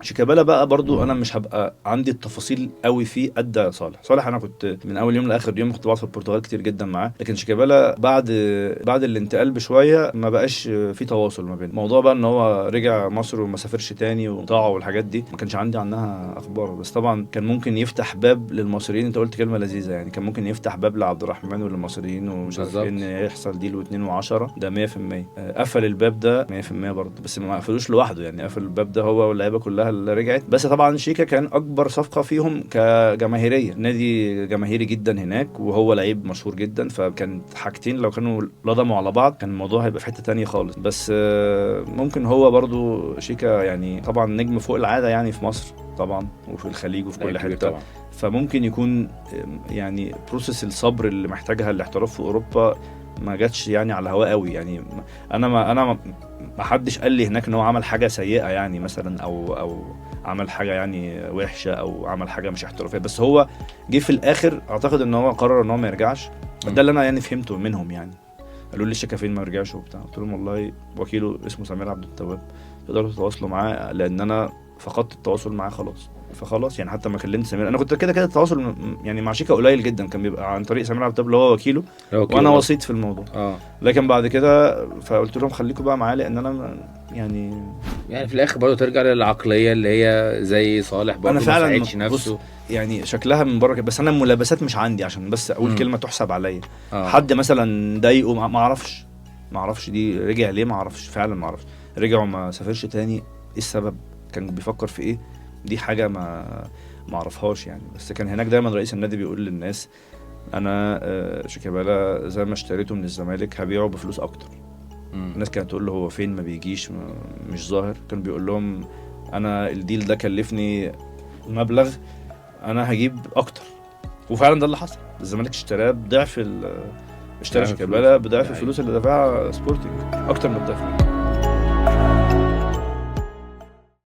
شيكابالا بقى برضو انا مش هبقى عندي التفاصيل قوي فيه قد صالح انا كنت من اول يوم لاخر يوم كنت بقعد في البرتغال كتير جدا معاه، لكن شيكابالا بعد الانتقال بشويه ما بقاش في تواصل ما بين الموضوع بقى ان هو رجع مصر وما سافرش تاني وطاعه والحاجات دي ما كانش عندي عنها اخبار. بس طبعا كان ممكن يفتح باب للمصريين، انت قلت كلمه لذيذه يعني، كان ممكن يفتح باب لعبد الرحمن وللمصريين ومش عارف ايه ان يحصل ديل و2 و10 ده 100%. قفل الباب ده 100% برضه، بس ما قفلوش لوحده يعني، قفل الباب ده هو واللعيبه كلها اللي رجعت. بس طبعا شيكا كان اكبر صفقه فيهم كجماهيريه، نادي جماهيري جدا هناك وهو لعيب مشهور جدا، فكانت حاجتين لو كانوا لضموا على بعض كان الموضوع هيبقى في حته تانية خالص. بس ممكن هو برضو شيكا يعني طبعا نجم فوق العاده يعني في مصر طبعا وفي الخليج وفي كل حته طبعا. فممكن يكون يعني بروسيس الصبر اللي محتاجها الاحتراف في اوروبا ما جاتش يعني على الهواء قوي يعني. انا ما حدش قال لي هناك ان هو عمل حاجه سيئه يعني مثلا او عمل حاجه يعني وحشه او عمل حاجه مش احترافيه، بس هو جه في الاخر اعتقد ان هو قرر ان هو ما يرجعش. ده اللي انا يعني فهمته منهم يعني. قالوا لي الشيكا فين ما يرجعش وبتاع، قلت لهم والله وكيله اسمه سمير عبد التواب تقدروا تتواصلوا معاه، لان انا فقدت التواصل معاه خلاص. فخلاص يعني حتى ما كلمت سمير، انا كنت كده التواصل يعني مع شيكا قليل جدا، كان بيبقى عن طريق سمير عبد التواب اللي هو وكيله وانا وسيط في الموضوع. لكن بعد كده فقلت لهم خليكم بقى معاه، لان انا يعني في الاخر برضه ترجع للعقليه اللي هي زي صالح برضه ما ساعدش نفسه يعني شكلها من بره، بس انا الملابسات مش عندي عشان بس اقول كلمه تحسب عليا. حد مثلا ضايقه ما اعرفش دي رجع ليه، ما اعرفش فعلا، ما اعرفش رجع وما سافرش تاني، ايه السبب، كان بيفكر في ايه، دي حاجه ما اعرفهاش يعني. بس كان هناك دايما رئيس النادي بيقول للناس انا شيكابالا زي ما اشتريته من الزمالك هبيعه بفلوس اكتر. الناس كانت تقول له هو فين ما بيجيش مش ظاهر، كان بيقول لهم انا الديل ده كلفني مبلغ انا هجيب اكتر، وفعلا ده اللي حصل. الزمالك اشتراه بضعف اشترى شيكابالا بضعف الفلوس اللي دفعها سبورتنج، اكتر من الضعف.